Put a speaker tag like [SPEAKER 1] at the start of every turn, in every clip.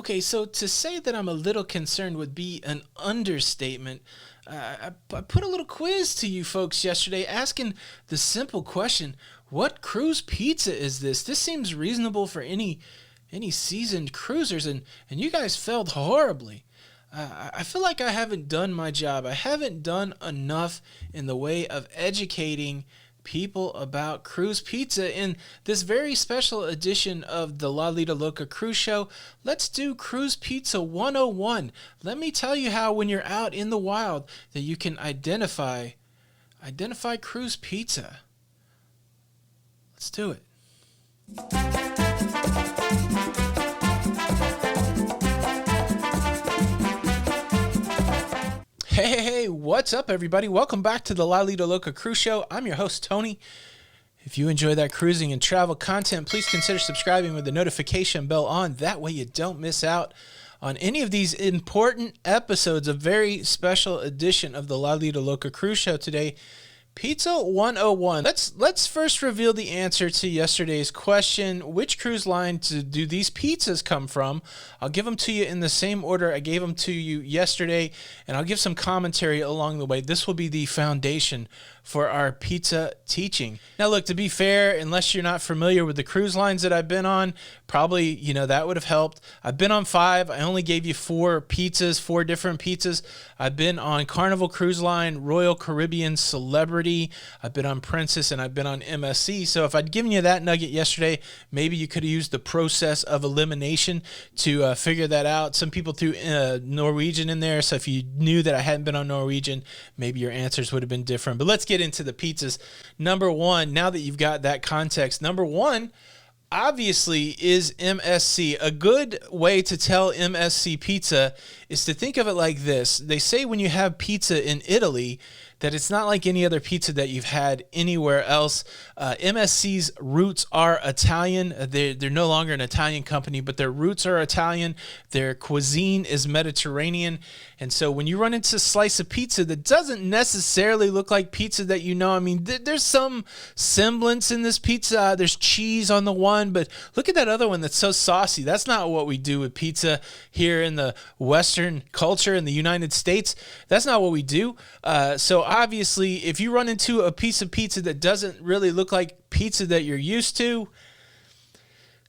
[SPEAKER 1] Okay, so to say that I'm a little concerned would be an understatement. I put a little quiz to you folks yesterday asking the simple question, what cruise pizza is this? This seems reasonable for any seasoned cruisers, and you guys failed horribly. I feel like I haven't done my job. I haven't done enough in the way of educating people about cruise pizza in this very special edition of the Lido Loca cruise show. Let's do cruise pizza 101. Let me tell you how when you're out in the wild that you can identify cruise pizza. Let's do it. Hey, what's up, everybody? Welcome back to the Lido Loca Cruise Show. I'm your host, Tony. If you enjoy that cruising and travel content, please consider subscribing with the notification bell on. That way you don't miss out on any of these important episodes, a very special edition of the Lido Loca Cruise Show today. Pizza 101. Let's first reveal the answer to yesterday's question. Which cruise line do these pizzas come from? I'll give them to you in the same order I gave them to you yesterday, and I'll give some commentary along the way. This will be the foundation for our pizza teaching. Now look, to be fair, unless you're not familiar with the cruise lines that I've been on, probably, that would have helped. I've been on 5. I only gave you 4 different pizzas. I've been on Carnival Cruise Line, Royal Caribbean, Celebrity. I've been on Princess, and I've been on MSC. So if I'd given you that nugget yesterday, maybe you could have used the process of elimination to figure that out. Some people threw Norwegian in there, so if you knew that I hadn't been on Norwegian, maybe your answers would have been different. But let's get into the pizzas. Number 1, now that you've got that context, number 1 obviously is MSC. A good way to tell MSC pizza is to think of it like this. They say when you have pizza in Italy that it's not like any other pizza that you've had anywhere else. MSC's roots are Italian. They're no longer an Italian company, but their roots are Italian. Their cuisine is Mediterranean. And so when you run into a slice of pizza that doesn't necessarily look like pizza that you know, I mean, there's some semblance in this pizza. There's cheese on the one, but look at that other one that's so saucy. That's not what we do with pizza here in the Western culture in the United States. That's not what we do. So obviously, if you run into a piece of pizza that doesn't really look like pizza that you're used to,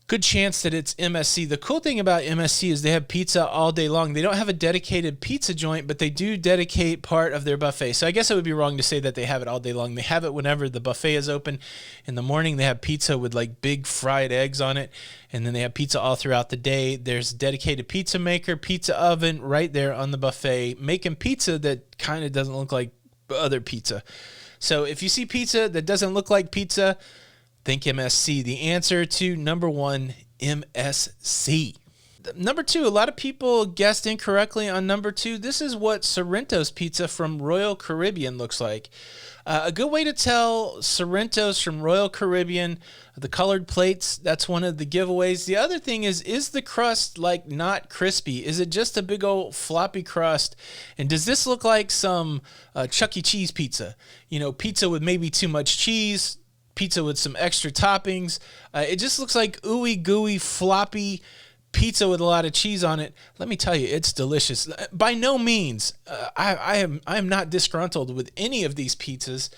[SPEAKER 1] good chance that it's MSC. The cool thing about MSC is they have pizza all day long. They don't have a dedicated pizza joint, but they do dedicate part of their buffet. So I guess it would be wrong to say that they have it all day long. They have it whenever the buffet is open. In the morning, they have pizza with like big fried eggs on it, and then they have pizza all throughout the day. There's a dedicated pizza maker, pizza oven right there on the buffet, making pizza that kind of doesn't look like other pizza. So if you see pizza that doesn't look like pizza, think MSC. The answer to number 1, MSC. Number 2, a lot of people guessed incorrectly on number 2. This is what Sorrento's pizza from Royal Caribbean looks like. A good way to tell Sorrento's from Royal Caribbean, the colored plates, that's one of the giveaways. The other thing is the crust like not crispy? Is it just a big old floppy crust? And does this look like some Chuck E. Cheese pizza? Pizza with maybe too much cheese, pizza with some extra toppings. It just looks like ooey gooey floppy pizza with a lot of cheese on it. Let me tell you, it's delicious. By no means, I am not disgruntled with any of these pizzas.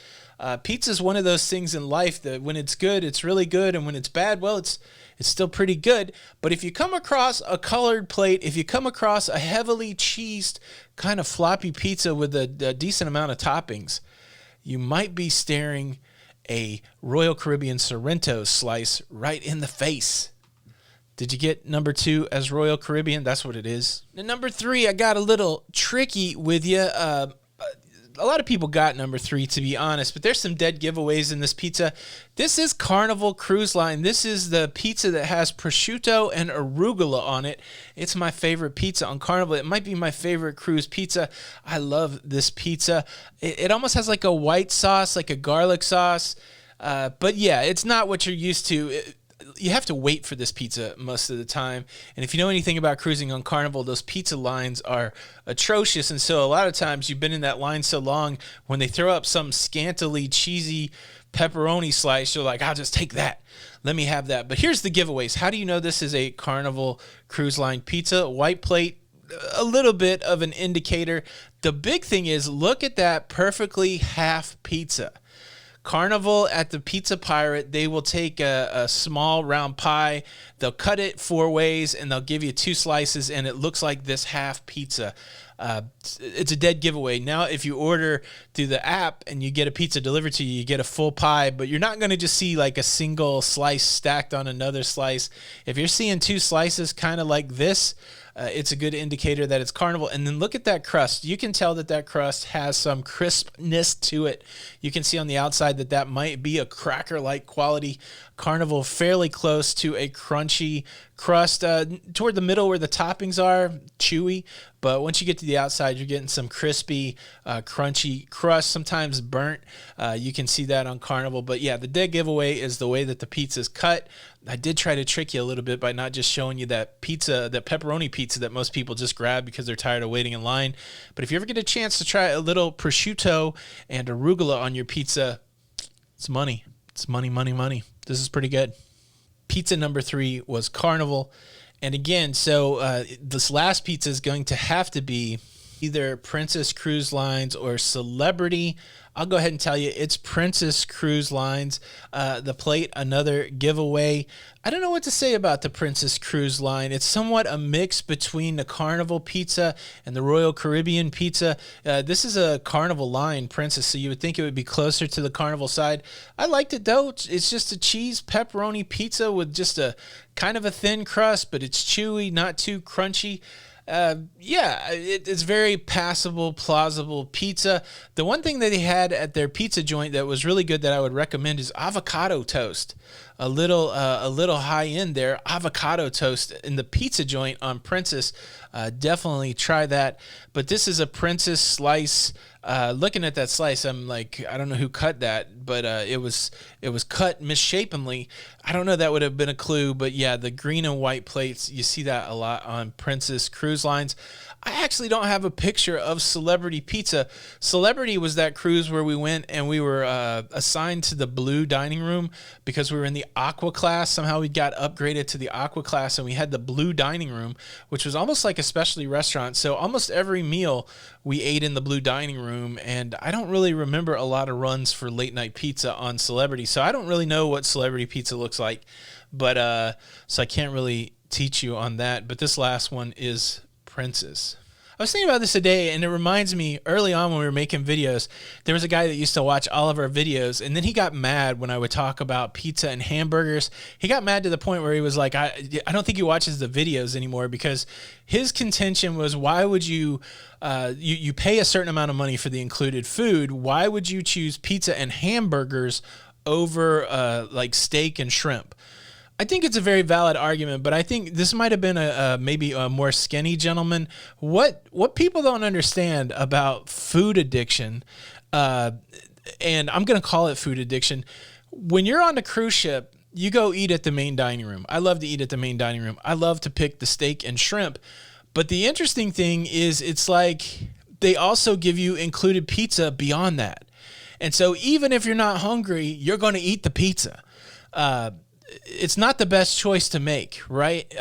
[SPEAKER 1] Pizza is one of those things in life that when it's good, it's really good, and when it's bad, well, it's still pretty good. But if you come across a colored plate, if you come across a heavily cheesed kind of floppy pizza with a decent amount of toppings, you might be staring a Royal Caribbean Sorrento slice right in the face. Did you get number 2 as Royal Caribbean? That's what it is. And number 3, I got a little tricky with you. A lot of people got number 3, to be honest, but there's some dead giveaways in this pizza. This is Carnival Cruise Line. This is the pizza that has prosciutto and arugula on it. It's my favorite pizza on Carnival. It might be my favorite cruise pizza. I love this pizza. It almost has like a white sauce, like a garlic sauce. But yeah, it's not what you're used to. you have to wait for this pizza most of the time. And if you know anything about cruising on Carnival, those pizza lines are atrocious. And so a lot of times you've been in that line so long, when they throw up some scantily cheesy pepperoni slice, you're like, I'll just take that. Let me have that. But here's the giveaways. How do you know this is a Carnival Cruise Line pizza? White plate, a little bit of an indicator. The big thing is, look at that perfectly half pizza. Carnival at the Pizza Pirate, they will take a small round pie, they'll cut it 4 ways, and they'll give you 2 slices, and it looks like this half pizza. It's a dead giveaway. Now, if you order through the app and you get a pizza delivered to you, you get a full pie, but you're not going to just see like a single slice stacked on another slice. If you're seeing 2 slices kind of like this, it's a good indicator that it's Carnival. And then look at that crust. You can tell that that crust has some crispness to it. You can see on the outside that that might be a cracker-like quality. Carnival, fairly close to a crunchy crust. Toward the middle where the toppings are, chewy. But once you get to the outside, you're getting some crispy, crunchy crust, sometimes burnt. You can see that on Carnival. But yeah, the dead giveaway is the way that the pizza is cut. I did try to trick you a little bit by not just showing you that pizza, that pepperoni pizza that most people just grab because they're tired of waiting in line. But if you ever get a chance to try a little prosciutto and arugula on your pizza, it's money. It's money, money, money. This is pretty good. Pizza number 3 was Carnival. And again, so this last pizza is going to have to be either Princess Cruise Lines or Celebrity. I'll go ahead and tell you it's Princess Cruise Lines. The plate, another giveaway. I don't know what to say about the Princess Cruise Line. It's somewhat a mix between the Carnival Pizza and the Royal Caribbean Pizza. This is a Carnival line, Princess, so you would think it would be closer to the Carnival side. I liked it, though. It's just a cheese pepperoni pizza with just a kind of a thin crust, but it's chewy, not too crunchy. It's very passable, plausible pizza. The one thing that they had at their pizza joint that was really good that I would recommend is avocado toast. A little high end there, avocado toast in the pizza joint on Princess. Definitely try that. But this is a Princess slice. Looking at that slice, I'm like, I don't know who cut that, but it was cut misshapenly. I don't know, that would have been a clue, but yeah, the green and white plates, you see that a lot on Princess Cruise Lines. I actually don't have a picture of Celebrity Pizza. Celebrity was that cruise where we went and we were assigned to the blue dining room because we were in the aqua class. Somehow we got upgraded to the aqua class and we had the blue dining room, which was almost like a specialty restaurant. So almost every meal we ate in the blue dining room, and I don't really remember a lot of runs for late night pizza on Celebrity. So I don't really know what Celebrity Pizza looks like, but so I can't really teach you on that. But this last one is Princess. I was thinking about this today, and it reminds me, early on when we were making videos, there was a guy that used to watch all of our videos, and then he got mad when I would talk about pizza and hamburgers. He got mad to the point where he was like, I don't think he watches the videos anymore, because his contention was, why would you pay a certain amount of money for the included food? Why would you choose pizza and hamburgers over like steak and shrimp? I think it's a very valid argument, but I think this might have been maybe a more skinny gentleman. What people don't understand about food addiction, and I'm going to call it food addiction, when you're on a cruise ship, you go eat at the main dining room. I love to eat at the main dining room. I love to pick the steak and shrimp. But the interesting thing is, it's like they also give you included pizza beyond that. And so even if you're not hungry, you're going to eat the pizza. It's not the best choice to make, right?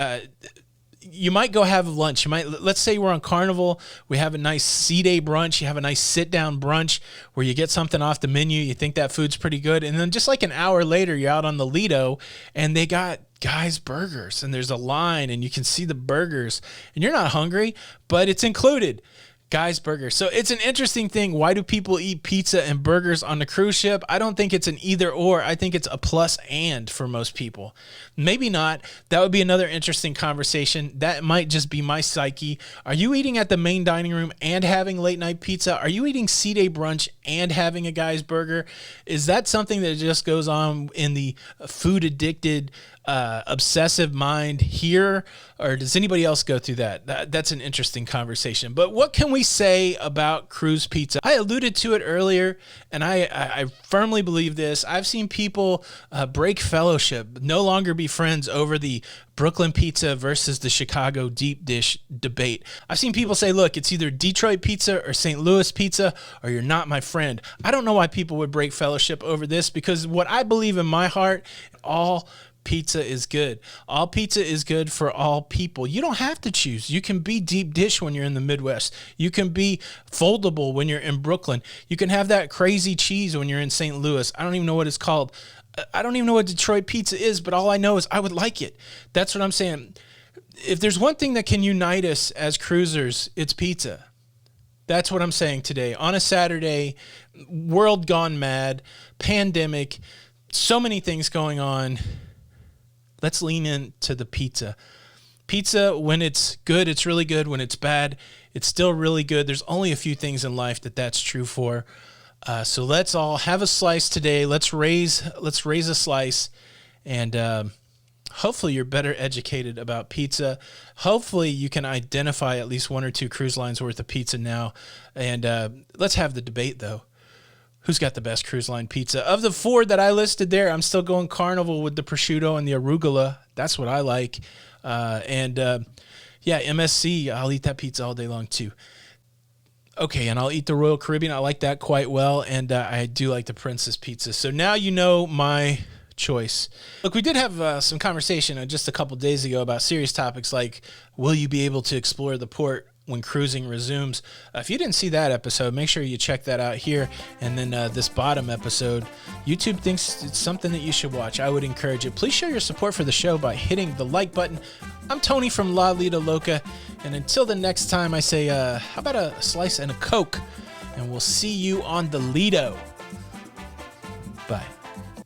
[SPEAKER 1] You might go have lunch. Let's say we're on Carnival. We have a nice C-Day brunch. You have a nice sit-down brunch where you get something off the menu. You think that food's pretty good. And then just like an hour later, you're out on the Lido and they got Guy's Burgers and there's a line and you can see the burgers and you're not hungry, but it's included. Guy's Burgers. So it's an interesting thing. Why do people eat pizza and burgers on the cruise ship? I don't think it's an either or. I think it's a plus and for most people. Maybe not. That would be another interesting conversation. That might just be my psyche. Are you eating at the main dining room and having late night pizza? Are you eating C-Day brunch and having a Guy's Burger? Is that something that just goes on in the food addicted obsessive mind here, or does anybody else go through that? That's an interesting conversation. But what can we we say about cruise pizza? I alluded to it earlier, and I firmly believe this. I've seen people break fellowship, no longer be friends over the Brooklyn pizza versus the Chicago deep dish debate. I've seen people say, look, it's either Detroit pizza or St. Louis pizza, or you're not my friend. I don't know why people would break fellowship over this, because what I believe in my heart, all pizza is good. All pizza is good for all people. You don't have to choose. You can be deep dish when you're in the Midwest. You can be foldable when you're in Brooklyn. You can have that crazy cheese when you're in St. Louis. I don't even know what it's called. I don't even know what Detroit pizza is, but all I know is I would like it. That's what I'm saying. If there's one thing that can unite us as cruisers, it's pizza. That's what I'm saying today. On a Saturday, world gone mad, pandemic, so many things going on. Let's lean into the pizza. Pizza, when it's good, it's really good. When it's bad, it's still really good. There's only a few things in life that's true for. So let's all have a slice today. Let's raise a slice, and hopefully you're better educated about pizza. Hopefully you can identify at least one or two cruise lines worth of pizza now. And let's have the debate, though. Who's got the best cruise line pizza? Of the four that I listed there, I'm still going Carnival with the prosciutto and the arugula. That's what I like. Yeah, MSC, I'll eat that pizza all day long too. Okay, and I'll eat the Royal Caribbean. I like that quite well, and I do like the Princess Pizza. So now you know my choice. Look, we did have some conversation just a couple days ago about serious topics like, will you be able to explore the port when cruising resumes? If you didn't see that episode, make sure you check that out here. And then this bottom episode, YouTube thinks it's something that you should watch. I would encourage it. Please show your support for the show by hitting the like button. I'm Tony from Lido Loca, and until the next time, I say, how about a slice and a Coke? And we'll see you on the Lido. Bye.